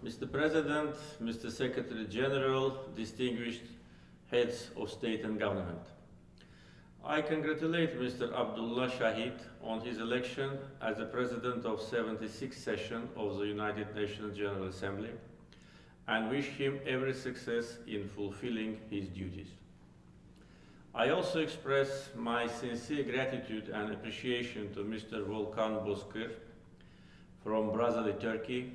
Mr. President, Mr. Secretary General, distinguished heads of state and government. I congratulate Mr. Abdullah Shahid on his election as the President of 76th session of the United Nations General Assembly and wish him every success in fulfilling his duties. I also express my sincere gratitude and appreciation to Mr. Volkan Bozkır from Brasilia, Turkey,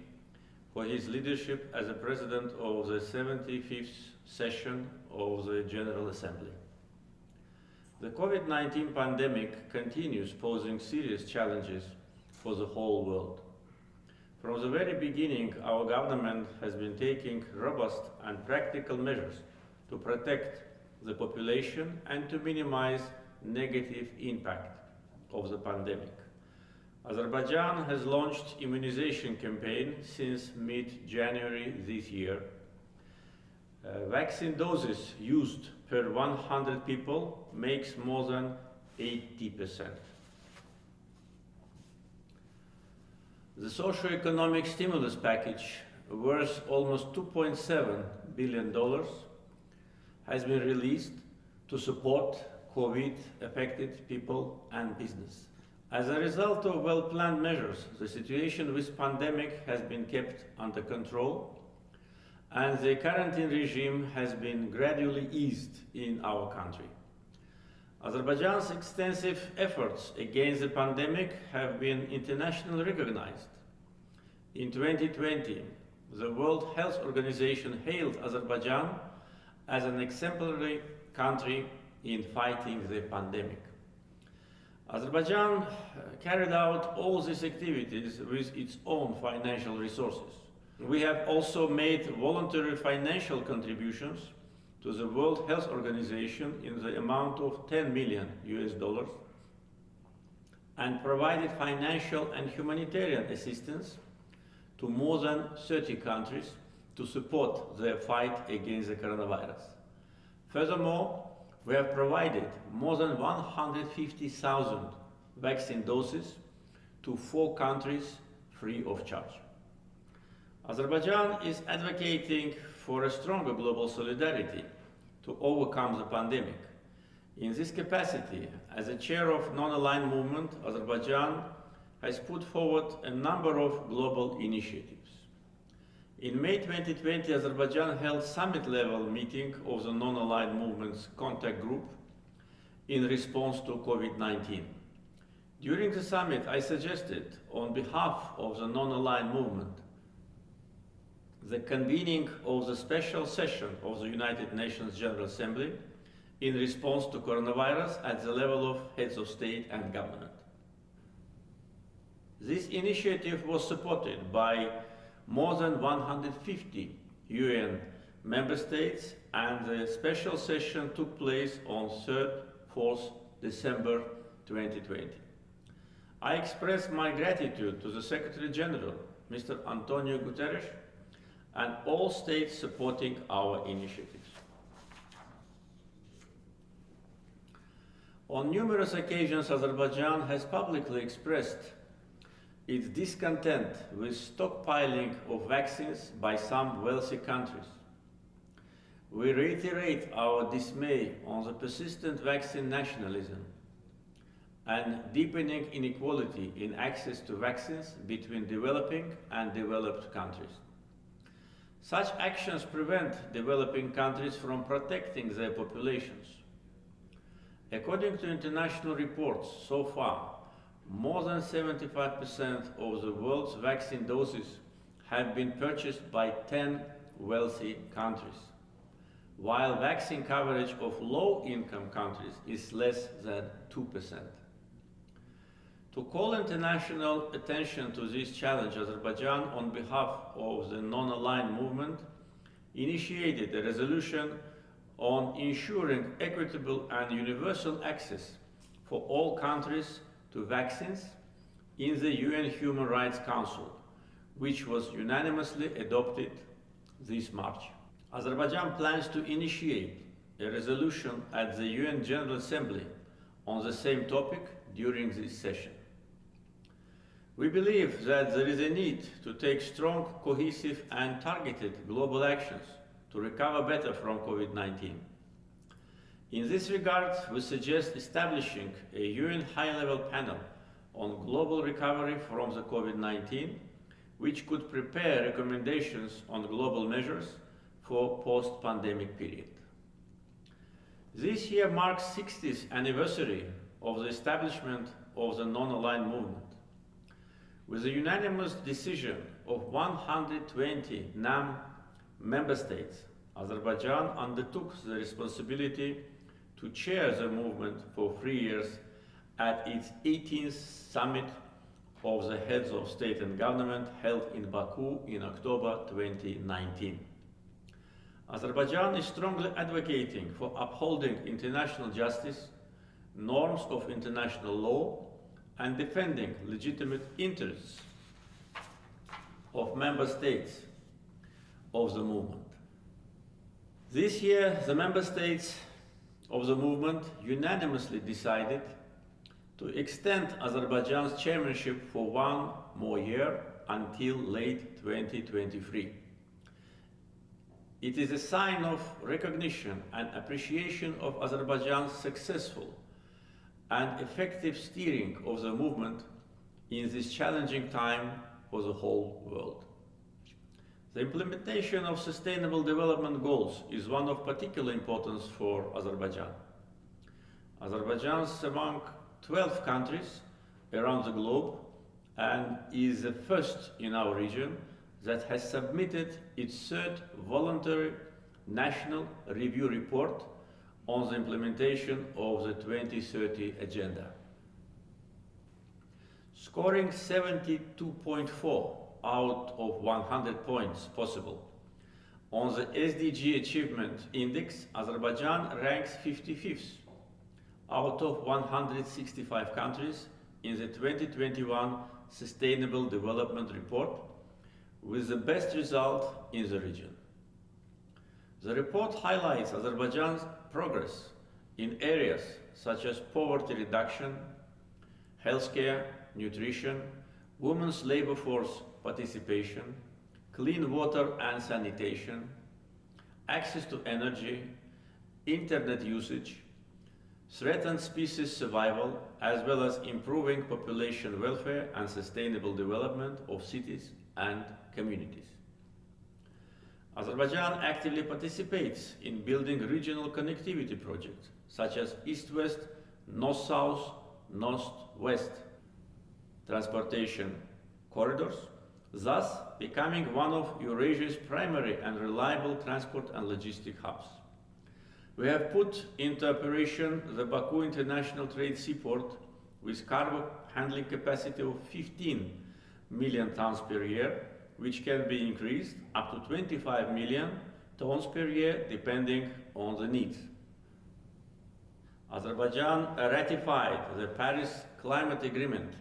for his leadership as the President of the 75th session of the General Assembly. The COVID-19 pandemic continues posing serious challenges for the whole world. From the very beginning, our government has been taking robust and practical measures to protect the population and to minimize negative impact of the pandemic. Azerbaijan has launched immunization campaign since mid-January this year. Vaccine doses used per 100 people makes more than 80%. The socio-economic stimulus package, worth almost $2.7 billion, has been released to support COVID-affected people and business. As a result of well-planned measures, the situation with pandemic has been kept under control, and the quarantine regime has been gradually eased in our country. Azerbaijan's extensive efforts against the pandemic have been internationally recognized. In 2020, the World Health Organization hailed Azerbaijan as an exemplary country in fighting the pandemic. Azerbaijan carried out all these activities with its own financial resources. We have also made voluntary financial contributions to the World Health Organization in the amount of $10 million and provided financial and humanitarian assistance to more than 30 countries to support their fight against the coronavirus. Furthermore, we have provided more than 150,000 vaccine doses to 4 countries free of charge. Azerbaijan is advocating for a stronger global solidarity to overcome the pandemic. In this capacity, as a chair of non-aligned movement, Azerbaijan has put forward a number of global initiatives. In May 2020, Azerbaijan held summit-level meeting of the non-aligned movement's contact group in response to COVID-19. During the summit, I suggested, on behalf of the non-aligned movement, the convening of the special session of the United Nations General Assembly in response to coronavirus at the level of heads of state and government. This initiative was supported by more than 150 UN member states, and the special session took place on 3rd-4th December 2020. I express my gratitude to the Secretary General, Mr. Antonio Guterres, and all states supporting our initiatives. On numerous occasions, Azerbaijan has publicly expressed its discontent with stockpiling of vaccines by some wealthy countries. We reiterate our dismay on the persistent vaccine nationalism and deepening inequality in access to vaccines between developing and developed countries. Such actions prevent developing countries from protecting their populations. According to international reports, so far, more than 75% of the world's vaccine doses have been purchased by 10 wealthy countries, while vaccine coverage of low-income countries is less than 2%. To call international attention to this challenge, Azerbaijan, on behalf of the non-aligned movement, initiated a resolution on ensuring equitable and universal access for all countries to vaccines in the UN Human Rights Council, which was unanimously adopted this March. Azerbaijan plans to initiate a resolution at the UN General Assembly on the same topic during this session. We believe that there is a need to take strong, cohesive and targeted global actions to recover better from COVID-19. In this regard, we suggest establishing a UN high-level panel on global recovery from the COVID-19, which could prepare recommendations on global measures for post-pandemic period. This year marks 60th anniversary of the establishment of the non-aligned movement. With the unanimous decision of 120 NAM member states, Azerbaijan undertook the responsibility to chair the movement for 3 years at its 18th summit of the heads of state and government held in Baku in October 2019. Azerbaijan is strongly advocating for upholding international justice, norms of international law, and defending legitimate interests of member states of the movement. This year, the member states of the movement unanimously decided to extend Azerbaijan's chairmanship for 1 more year until late 2023. It is a sign of recognition and appreciation of Azerbaijan's successful and effective steering of the movement in this challenging time for the whole world. The implementation of Sustainable Development Goals is one of particular importance for Azerbaijan. Azerbaijan is among 12 countries around the globe and is the first in our region that has submitted its third voluntary national review report on the implementation of the 2030 Agenda. Scoring 72.4 out of 100 points possible on the SDG Achievement Index, Azerbaijan ranks 55th out of 165 countries in the 2021 Sustainable Development Report, with the best result in the region. The report highlights Azerbaijan's progress in areas such as poverty reduction, healthcare, nutrition, women's labor force participation, clean water and sanitation, access to energy, internet usage, threatened species survival, as well as improving population welfare and sustainable development of cities and communities. Azerbaijan actively participates in building regional connectivity projects such as East-West, North-South, North-West transportation corridors, thus becoming one of Eurasia's primary and reliable transport and logistic hubs. We have put into operation the Baku International Trade Seaport with cargo handling capacity of 15 million tons per year, which can be increased up to 25 million tons per year depending on the needs. Azerbaijan ratified the Paris Climate Agreement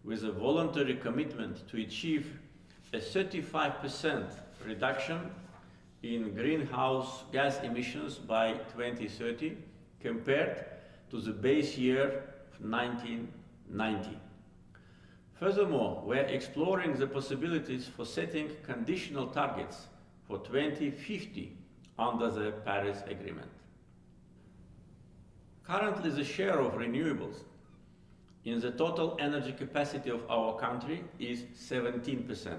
with a voluntary commitment to achieve a 35% reduction in greenhouse gas emissions by 2030 compared to the base year of 1990. Furthermore, we are exploring the possibilities for setting conditional targets for 2050 under the Paris Agreement. Currently, the share of renewables in the total energy capacity of our country is 17%.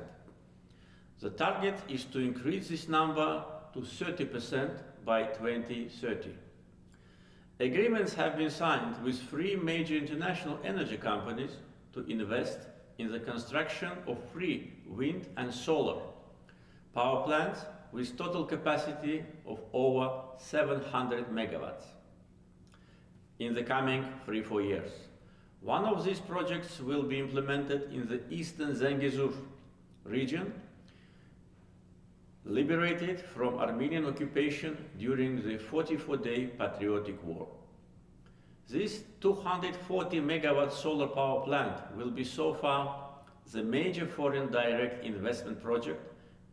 The target is to increase this number to 30% by 2030. Agreements have been signed with 3 major international energy companies to invest in the construction of 3 wind and solar power plants with total capacity of over 700 megawatts in the coming 3-4 years. One of these projects will be implemented in the eastern Zangezur region, liberated from Armenian occupation during the 44-day Patriotic War. This 240 megawatt solar power plant will be so far the major foreign direct investment project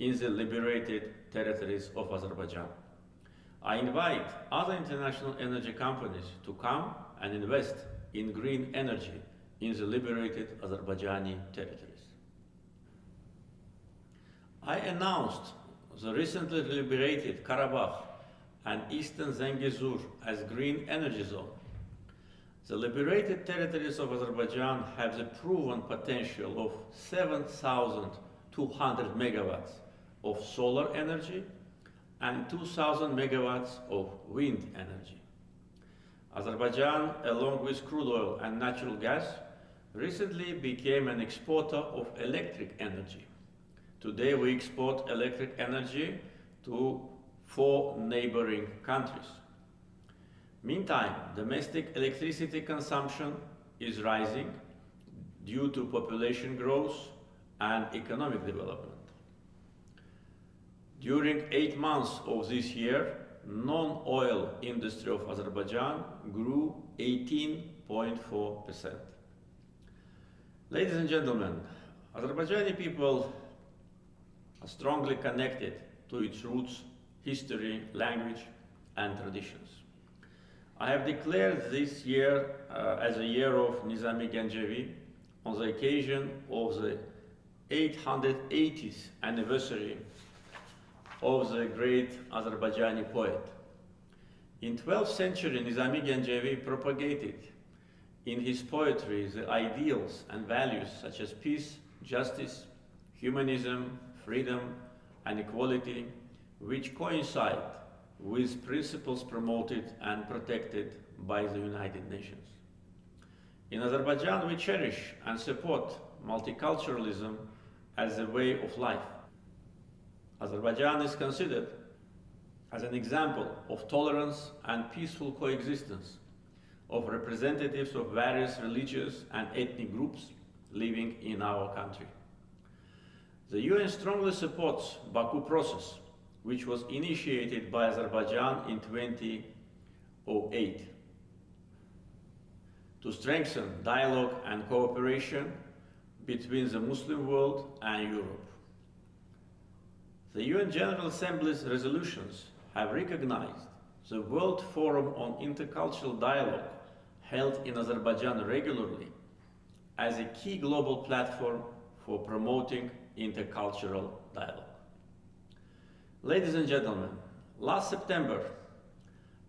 in the liberated territories of Azerbaijan. I invite other international energy companies to come and invest in green energy in the liberated Azerbaijani territories. I announced the recently liberated Karabakh and Eastern Zengezur as green energy zone. The liberated territories of Azerbaijan have the proven potential of 7,200 megawatts of solar energy and 2,000 megawatts of wind energy. Azerbaijan, along with crude oil and natural gas, recently became an exporter of electric energy. Today we export electric energy to 4 neighboring countries. Meantime, domestic electricity consumption is rising due to population growth and economic development. During 8 months of this year, non-oil industry of Azerbaijan grew 18.4%. Ladies and gentlemen, Azerbaijani people are strongly connected to its roots, history, language, and traditions. I have declared this year as a year of Nizami Gencevi on the occasion of the 880th anniversary of the great Azerbaijani poet. In 12th century, Nizami Gencevi propagated in his poetry the ideals and values such as peace, justice, humanism, freedom, and equality, which coincide with principles promoted and protected by the United Nations. In Azerbaijan, we cherish and support multiculturalism as a way of life. Azerbaijan is considered as an example of tolerance and peaceful coexistence of representatives of various religious and ethnic groups living in our country. The UN strongly supports Baku process, which was initiated by Azerbaijan in 2008 to strengthen dialogue and cooperation between the Muslim world and Europe. The UN General Assembly's resolutions have recognized the World Forum on Intercultural Dialogue held in Azerbaijan regularly as a key global platform for promoting intercultural dialogue. Ladies and gentlemen, last September,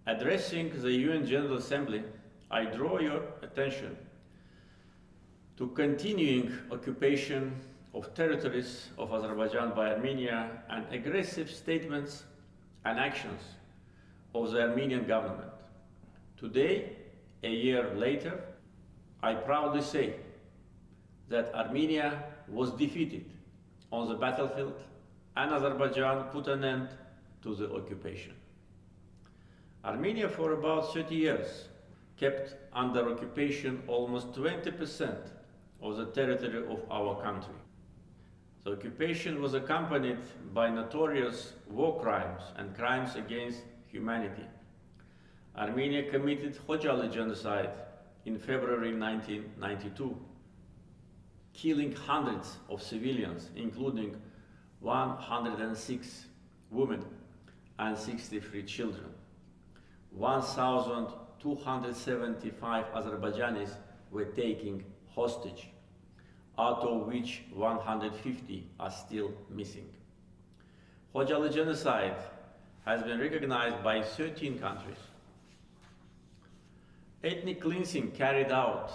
addressing the UN General Assembly, I draw your attention to continuing occupation of territories of Azerbaijan by Armenia and aggressive statements and actions of the Armenian government. Today, a year later, I proudly say that Armenia was defeated on the battlefield and Azerbaijan put an end to the occupation. Armenia, for about 30 years, kept under occupation almost 20% of the territory of our country. The occupation was accompanied by notorious war crimes and crimes against humanity. Armenia committed Khojaly genocide in February 1992, killing hundreds of civilians, including 106 women and 63 children. 1,275 Azerbaijanis were taken hostage, out of which 150 are still missing. Khojaly genocide has been recognized by 13 countries. Ethnic cleansing carried out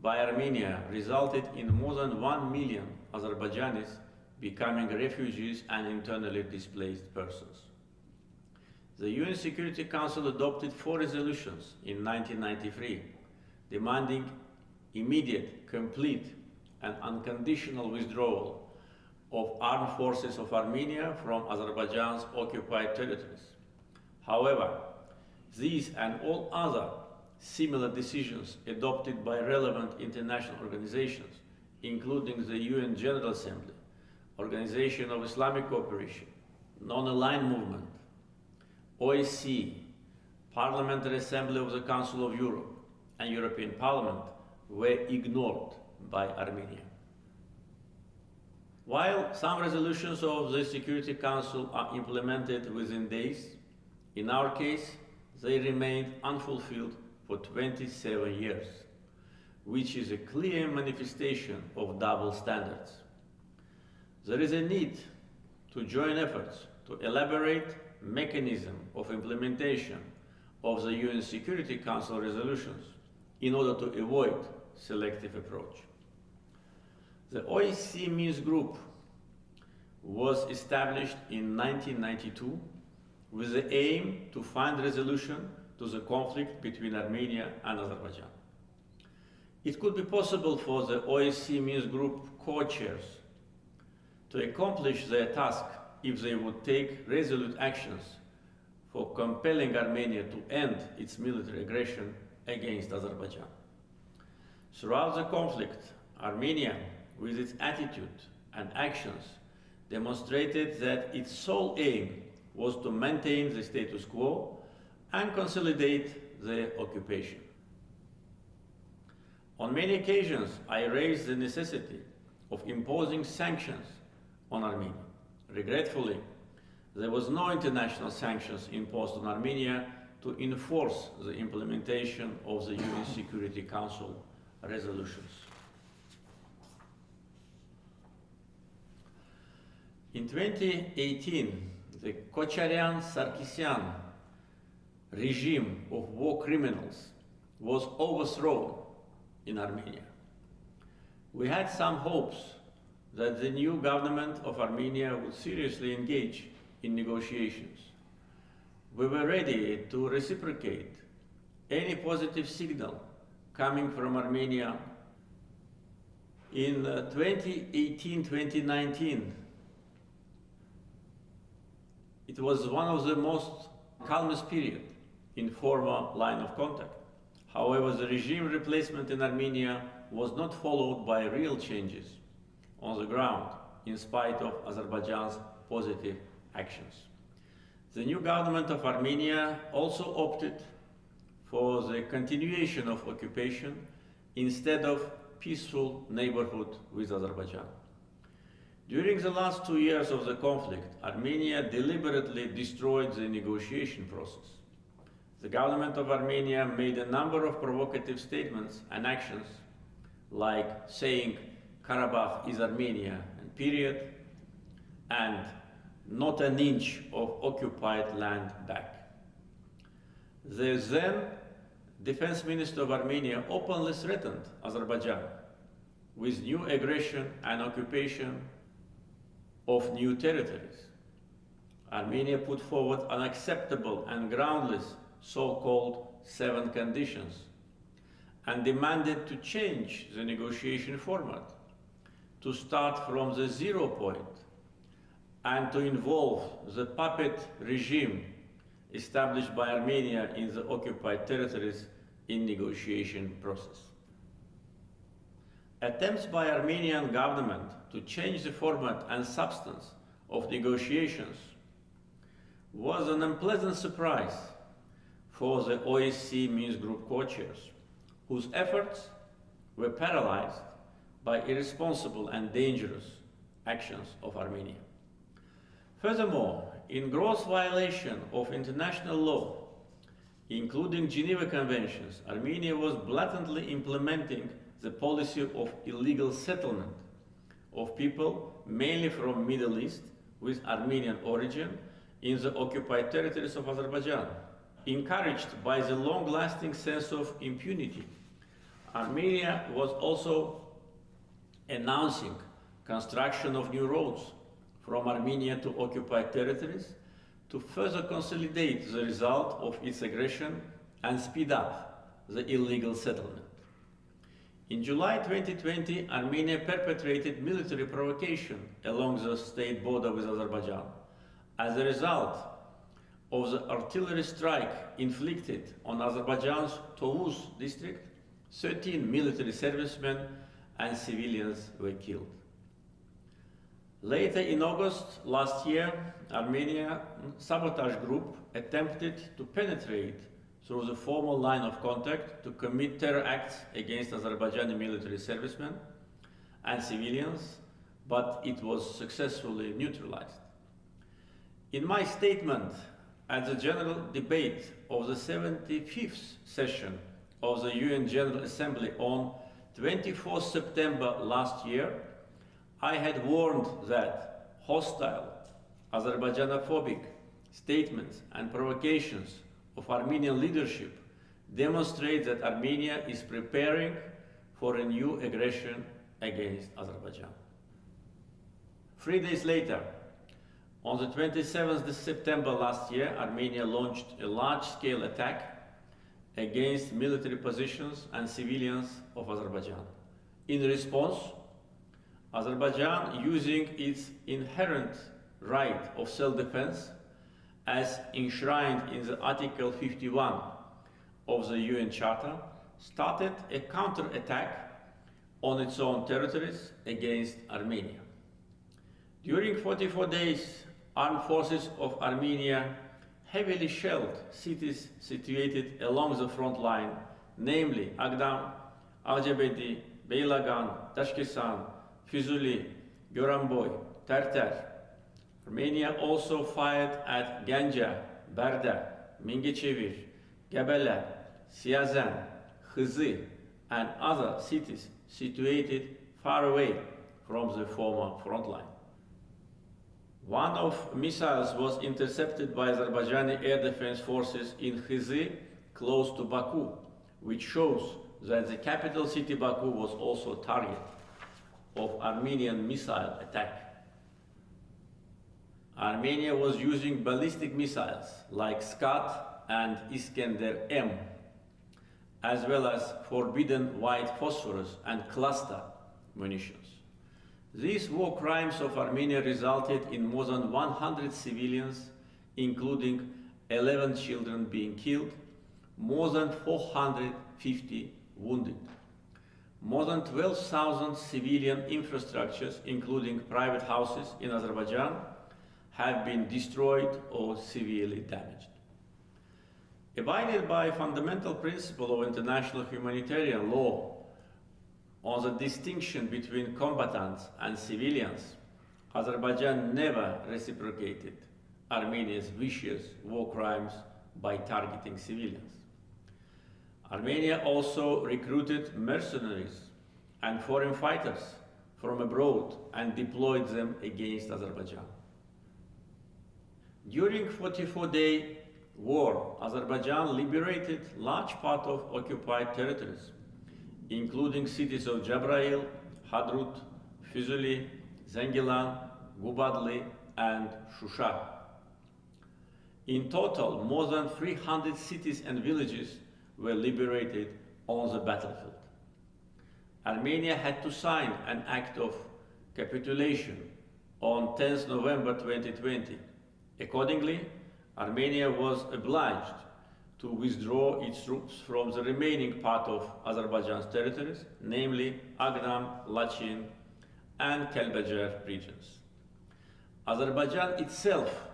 by Armenia resulted in more than 1 million Azerbaijanis becoming refugees and internally displaced persons. The UN Security Council adopted 4 resolutions in 1993, demanding immediate, complete, and unconditional withdrawal of armed forces of Armenia from Azerbaijan's occupied territories. However, these and all other similar decisions adopted by relevant international organizations, including the UN General Assembly, Organization of Islamic Cooperation, Non-Aligned Movement, OSCE, Parliamentary Assembly of the Council of Europe, and European Parliament, were ignored by Armenia. While some resolutions of the Security Council are implemented within days, in our case, they remained unfulfilled for 27 years. which is a clear manifestation of double standards. There is a need to join efforts to elaborate mechanism of implementation of the UN Security Council resolutions in order to avoid selective approach. The OSCE Minsk Group was established in 1992 with the aim to find resolution to the conflict between Armenia and Azerbaijan. It could be possible for the OSCE Minsk Group co-chairs to accomplish their task if they would take resolute actions for compelling Armenia to end its military aggression against Azerbaijan. Throughout the conflict, Armenia, with its attitude and actions, demonstrated that its sole aim was to maintain the status quo and consolidate the occupation. On many occasions, I raised the necessity of imposing sanctions on Armenia. Regretfully, there was no international sanctions imposed on Armenia to enforce the implementation of the UN Security Council resolutions. In 2018, the Kocharyan-Sarkisyan regime of war criminals was overthrown in Armenia. We had some hopes that the new government of Armenia would seriously engage in negotiations. We were ready to reciprocate any positive signal coming from Armenia. In 2018-2019, it was one of the most calmest periods in former line of contact. However, the regime replacement in Armenia was not followed by real changes on the ground, in spite of Azerbaijan's positive actions. The new government of Armenia also opted for the continuation of occupation instead of peaceful neighborhood with Azerbaijan. During the last 2 years of the conflict, Armenia deliberately destroyed the negotiation process. The government of Armenia made a number of provocative statements and actions, like saying Karabakh is Armenia, and period, and not an inch of occupied land back. The then Defense Minister of Armenia openly threatened Azerbaijan with new aggression and occupation of new territories. Armenia put forward unacceptable and groundless so-called 7 conditions and demanded to change the negotiation format, to start from the 0 point and to involve the puppet regime established by Armenia in the occupied territories in negotiation process. Attempts by Armenian government to change the format and substance of negotiations was an unpleasant surprise for the OSCE Minsk Group co-chairs, whose efforts were paralyzed by irresponsible and dangerous actions of Armenia. Furthermore, in gross violation of international law, including Geneva Conventions, Armenia was blatantly implementing the policy of illegal settlement of people, mainly from Middle East, with Armenian origin, in the occupied territories of Azerbaijan. Encouraged by the long-lasting sense of impunity, Armenia was also announcing construction of new roads from Armenia to occupied territories to further consolidate the result of its aggression and speed up the illegal settlement. In July 2020, Armenia perpetrated military provocation along the state border with Azerbaijan. As a result of the artillery strike inflicted on Azerbaijan's Tovuz district, 13 military servicemen and civilians were killed. Later in August last year, Armenian sabotage group attempted to penetrate through the formal line of contact to commit terror acts against Azerbaijani military servicemen and civilians, but it was successfully neutralized. In my statement at the general debate of the 75th session of the UN General Assembly on 24th September last year, I had warned that hostile, Azerbaijanophobic statements and provocations of Armenian leadership demonstrate that Armenia is preparing for a new aggression against Azerbaijan. 3 days later, on the 27th of September last year, Armenia launched a large-scale attack against military positions and civilians of Azerbaijan. In response, Azerbaijan, using its inherent right of self-defense as enshrined in the Article 51 of the UN Charter, started a counter-attack on its own territories against Armenia. During 44 days, armed forces of Armenia heavily shelled cities situated along the front line, namely Agdam, Ağcabədi, Beylagan, Daşkesan, Füzuli, Goranboy, Terter. Armenia also fired at Ganja, Berda, Mingechevir, Gebele, Siazen, Hızı, and other cities situated far away from the former front line. One of missiles was intercepted by Azerbaijani air defense forces in Hızı, close to Baku, which shows that the capital city Baku was also a target of Armenian missile attack. Armenia was using ballistic missiles like Scud and Iskender-M, as well as forbidden white phosphorus and cluster munitions. These war crimes of Armenia resulted in more than 100 civilians, including 11 children being killed, more than 450 wounded. More than 12,000 civilian infrastructures, including private houses in Azerbaijan, have been destroyed or severely damaged. Abided by a fundamental principle of international humanitarian law on the distinction between combatants and civilians, Azerbaijan never reciprocated Armenia's vicious war crimes by targeting civilians. Armenia also recruited mercenaries and foreign fighters from abroad and deployed them against Azerbaijan. During 44-day war, Azerbaijan liberated large part of occupied territories, including cities of Jabrayil, Hadrut, Füzuli, Zengilan, Gubadli, and Shusha. In total, more than 300 cities and villages were liberated on the battlefield. Armenia had to sign an act of capitulation on 10 November 2020. Accordingly, Armenia was obliged to withdraw its troops from the remaining part of Azerbaijan's territories, namely Agdam, Lachin, and Kelbecer regions. Azerbaijan itself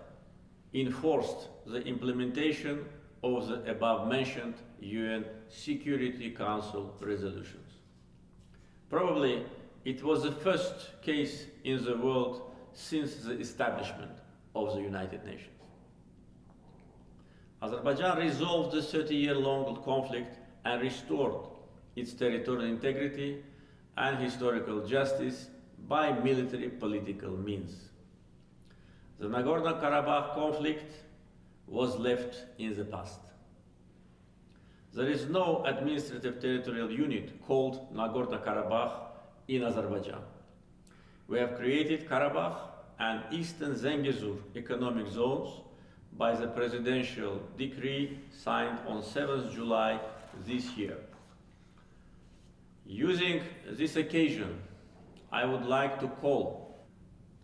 enforced the implementation of the above-mentioned UN Security Council resolutions. Probably it was the first case in the world since the establishment of the United Nations. Azerbaijan resolved the 30-year-long conflict and restored its territorial integrity and historical justice by military political means. The Nagorno-Karabakh conflict was left in the past. There is no administrative territorial unit called Nagorno-Karabakh in Azerbaijan. We have created Karabakh and Eastern Zengezur economic zones by the presidential decree signed on 7th July this year. Using this occasion, I would like to call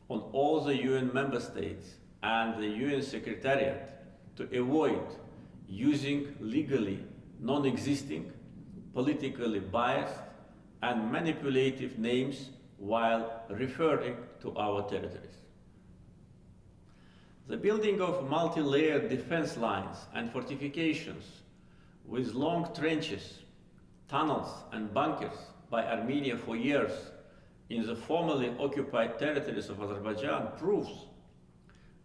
on all the UN member states and the UN Secretariat to avoid using legally non-existing, politically biased and manipulative names while referring to our territories. The building of multi-layered defense lines and fortifications with long trenches, tunnels and bunkers by Armenia for years in the formerly occupied territories of Azerbaijan proves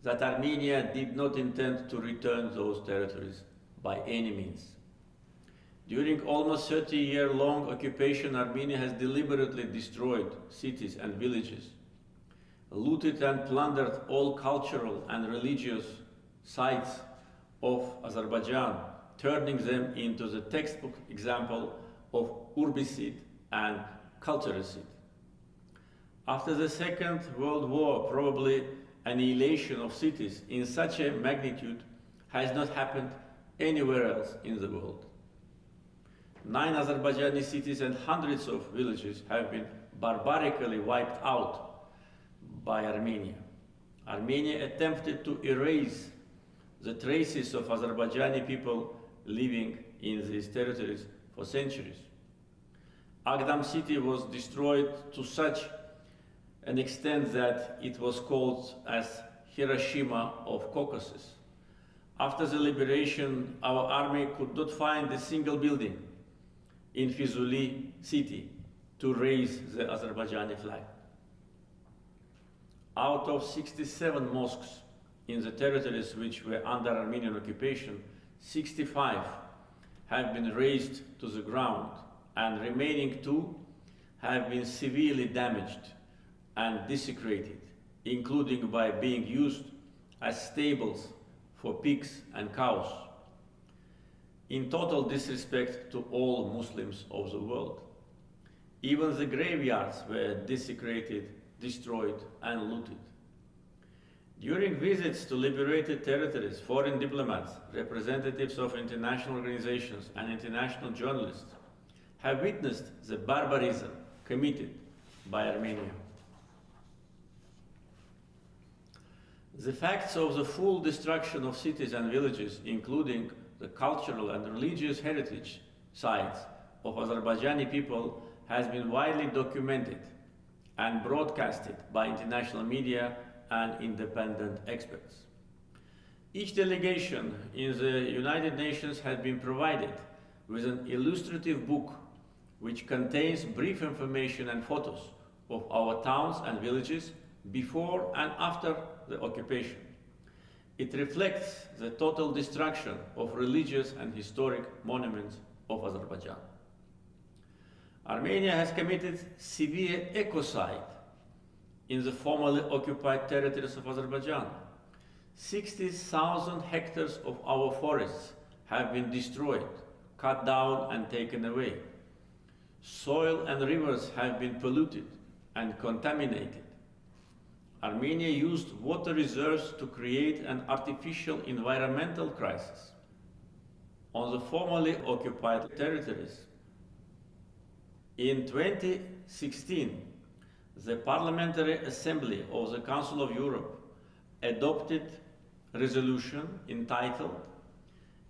that Armenia did not intend to return those territories by any means. During almost 30-year-long occupation, Armenia has deliberately destroyed cities and villages, looted and plundered all cultural and religious sites of Azerbaijan, turning them into the textbook example of urbicide and culturicide. After the Second World War, probably annihilation of cities in such a magnitude has not happened anywhere else in the world. 9 Azerbaijani cities and hundreds of villages have been barbarically wiped out by Armenia. Armenia attempted to erase the traces of Azerbaijani people living in these territories for centuries. Agdam city was destroyed to such an extent that it was called as Hiroshima of Caucasus. After the liberation, our army could not find a single building in Fizuli city to raise the Azerbaijani flag. Out of 67 mosques in the territories which were under Armenian occupation, 65 have been razed to the ground, and remaining 2 have been severely damaged and desecrated, including by being used as stables for pigs and cows, in total disrespect to all Muslims of the world. Even the graveyards were desecrated, destroyed, and looted. During visits to liberated territories, foreign diplomats, representatives of international organizations, and international journalists have witnessed the barbarism committed by Armenia. The facts of the full destruction of cities and villages, including the cultural and religious heritage sites of Azerbaijani people, has been widely documented and broadcasted by international media and independent experts. Each delegation in the United Nations has been provided with an illustrative book which contains brief information and photos of our towns and villages before and after the occupation. It reflects the total destruction of religious and historic monuments of Azerbaijan. Armenia has committed severe ecocide in the formerly occupied territories of Azerbaijan. 60,000 hectares of our forests have been destroyed, cut down and taken away. Soil and rivers have been polluted and contaminated. Armenia used water reserves to create an artificial environmental crisis on the formerly occupied territories. In 2016, the Parliamentary Assembly of the Council of Europe adopted a resolution entitled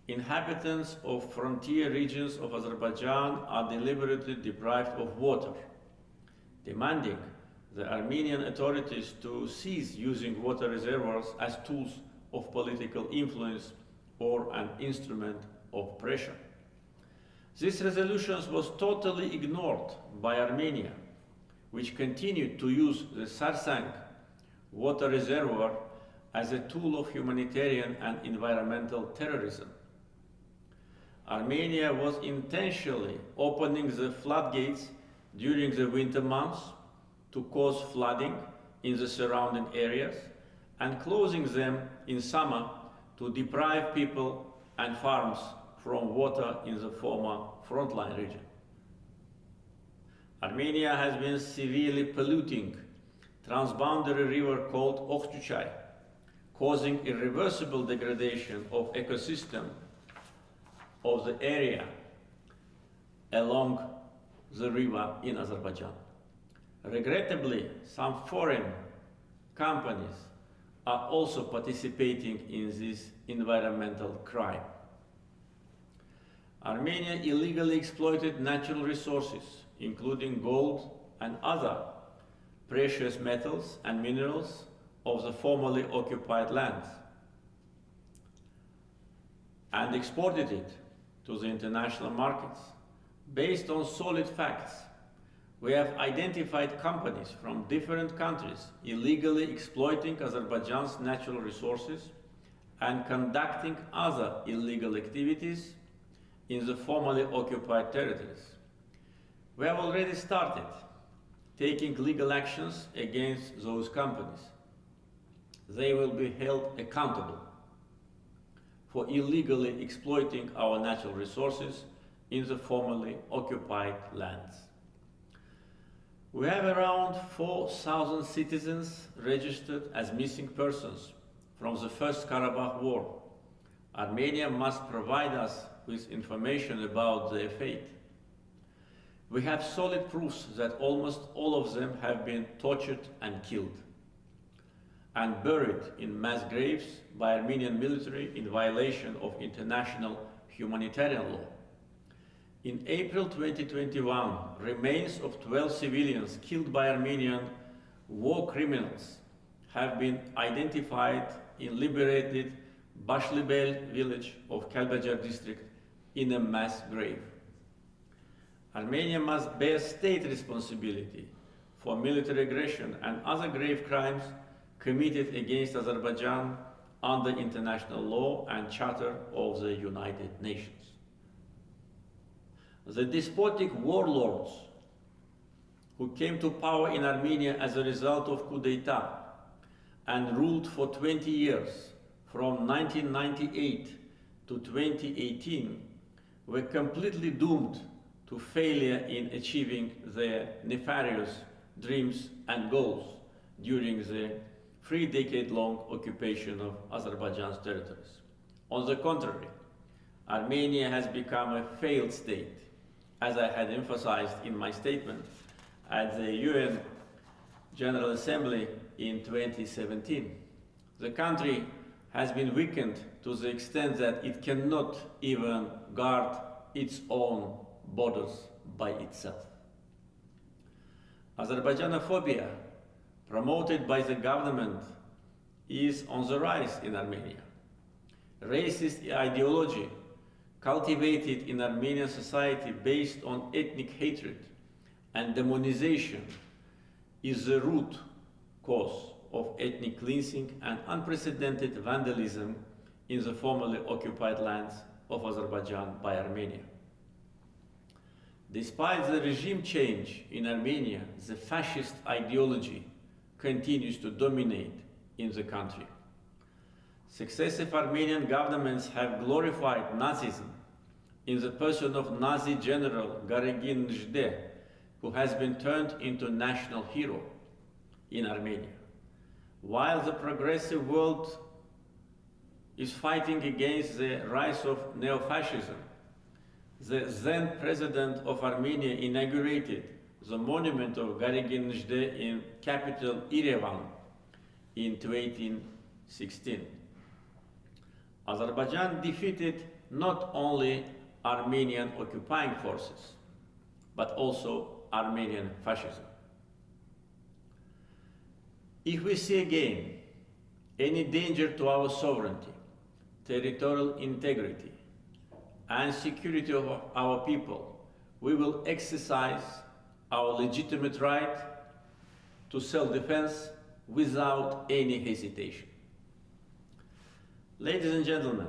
"Inhabitants of frontier regions of Azerbaijan are deliberately deprived of water," demanding the Armenian authorities to cease using water reservoirs as tools of political influence or an instrument of pressure. This resolution was totally ignored by Armenia, which continued to use the Sarsang water reservoir as a tool of humanitarian and environmental terrorism. Armenia was intentionally opening the floodgates during the winter months to cause flooding in the surrounding areas and closing them in summer to deprive people and farms from water in the former frontline region. Armenia has been severely polluting transboundary river called Okhtuchay, causing irreversible degradation of ecosystem of the area along the river in Azerbaijan. Regrettably, some foreign companies are also participating in this environmental crime. Armenia illegally exploited natural resources, including gold and other precious metals and minerals of the formerly occupied lands, and exported it to the international markets. Based on solid facts, we have identified companies from different countries illegally exploiting Azerbaijan's natural resources and conducting other illegal activities, in the formerly occupied territories. We have already started taking legal actions against those companies. They will be held accountable for illegally exploiting our natural resources in the formerly occupied lands. We have around 4,000 citizens registered as missing persons from the First Karabakh War. Armenia must provide us with information about their fate. We have solid proofs that almost all of them have been tortured and killed and buried in mass graves by Armenian military in violation of international humanitarian law. In April 2021, remains of 12 civilians killed by Armenian war criminals have been identified in liberated Bashlibel village of Kelbecer district in a mass grave. Armenia must bear state responsibility for military aggression and other grave crimes committed against Azerbaijan under international law and Charter of the United Nations. The despotic warlords who came to power in Armenia as a result of coup d'etat and ruled for 20 years from 1998 to 2018 were completely doomed to failure in achieving their nefarious dreams and goals during the 3-decade-long occupation of Azerbaijan's territories. On the contrary, Armenia has become a failed state, as I had emphasized in my statement at the UN General Assembly in 2017. The country has been weakened to the extent that it cannot even guard its own borders by itself. Azerbaijanophobia, promoted by the government, is on the rise in Armenia. Racist ideology cultivated in Armenian society based on ethnic hatred and demonization is the root cause of ethnic cleansing and unprecedented vandalism in the formerly occupied lands of Azerbaijan by Armenia. Despite the regime change in Armenia, the fascist ideology continues to dominate in the country. Successive Armenian governments have glorified Nazism in the person of Nazi General Garegin Njde, who has been turned into national hero in Armenia. While the progressive world is fighting against the rise of neo-fascism, the then president of Armenia inaugurated the monument of Garegin Njde in capital Yerevan in 2016. Azerbaijan defeated not only Armenian occupying forces, but also Armenian fascism. If we see again any danger to our sovereignty, territorial integrity, and security of our people, we will exercise our legitimate right to self-defense without any hesitation. Ladies and gentlemen,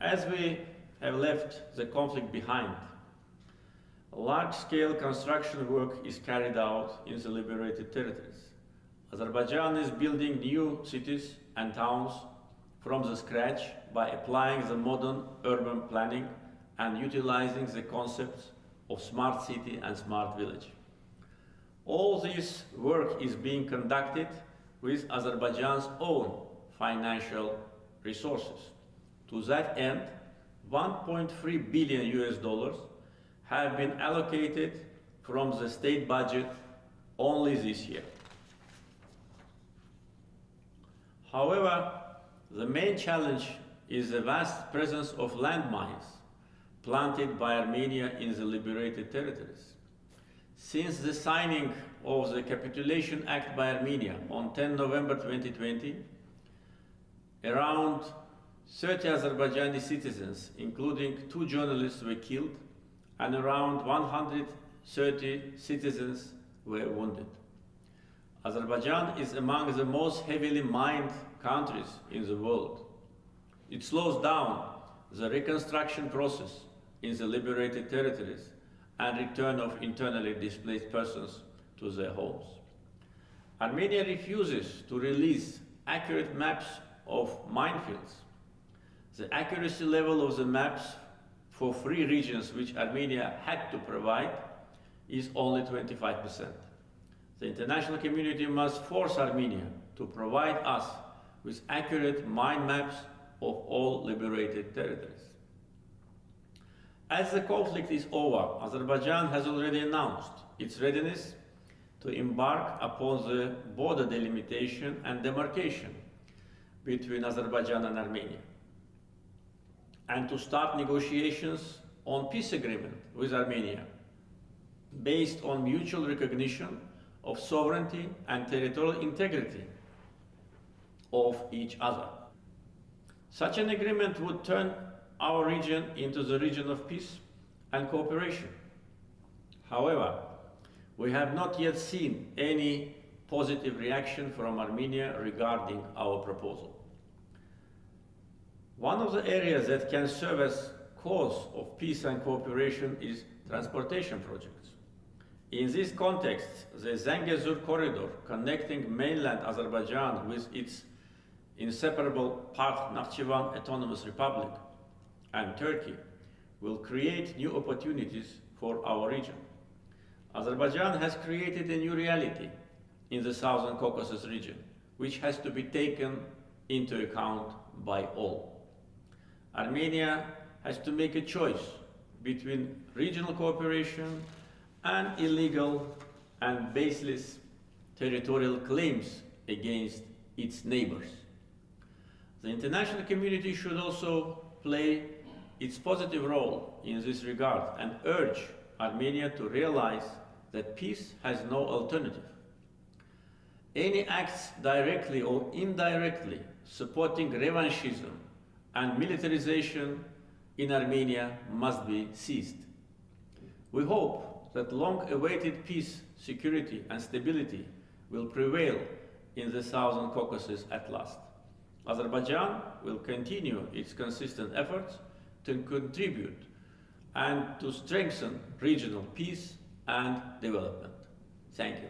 as we have left the conflict behind, large-scale construction work is carried out in the liberated territories. Azerbaijan is building new cities and towns from the scratch by applying the modern urban planning and utilizing the concepts of smart city and smart village. All this work is being conducted with Azerbaijan's own financial resources. To that end, $1.3 billion have been allocated from the state budget only this year. However, the main challenge is the vast presence of landmines planted by Armenia in the liberated territories. Since the signing of the Capitulation Act by Armenia on 10 November 2020, around 30 Azerbaijani citizens, including 2 journalists, were killed, and around 130 citizens were wounded. Azerbaijan is among the most heavily mined countries in the world. It slows down the reconstruction process in the liberated territories and return of internally displaced persons to their homes. Armenia refuses to release accurate maps of minefields. The accuracy level of the maps for 3 regions which Armenia had to provide is only 25%. The international community must force Armenia to provide us with accurate mine maps of all liberated territories. As the conflict is over, Azerbaijan has already announced its readiness to embark upon the border delimitation and demarcation between Azerbaijan and Armenia, and to start negotiations on peace agreement with Armenia based on mutual recognition of sovereignty and territorial integrity of each other. Such an agreement would turn our region into the region of peace and cooperation. However, we have not yet seen any positive reaction from Armenia regarding our proposal. One of the areas that can serve as cause of peace and cooperation is transportation projects. In this context, the Zangezur corridor connecting mainland Azerbaijan with its inseparable part Nakhchivan Autonomous Republic and Turkey will create new opportunities for our region. Azerbaijan has created a new reality in the Southern Caucasus region, which has to be taken into account by all. Armenia has to make a choice between regional cooperation and illegal and baseless territorial claims against its neighbors. The international community should also play its positive role in this regard and urge Armenia to realize that peace has no alternative. Any acts directly or indirectly supporting revanchism and militarization in Armenia must be ceased. We hope that long-awaited peace, security, and stability will prevail in the Southern Caucasus at last. Azerbaijan will continue its consistent efforts to contribute and to strengthen regional peace and development. Thank you.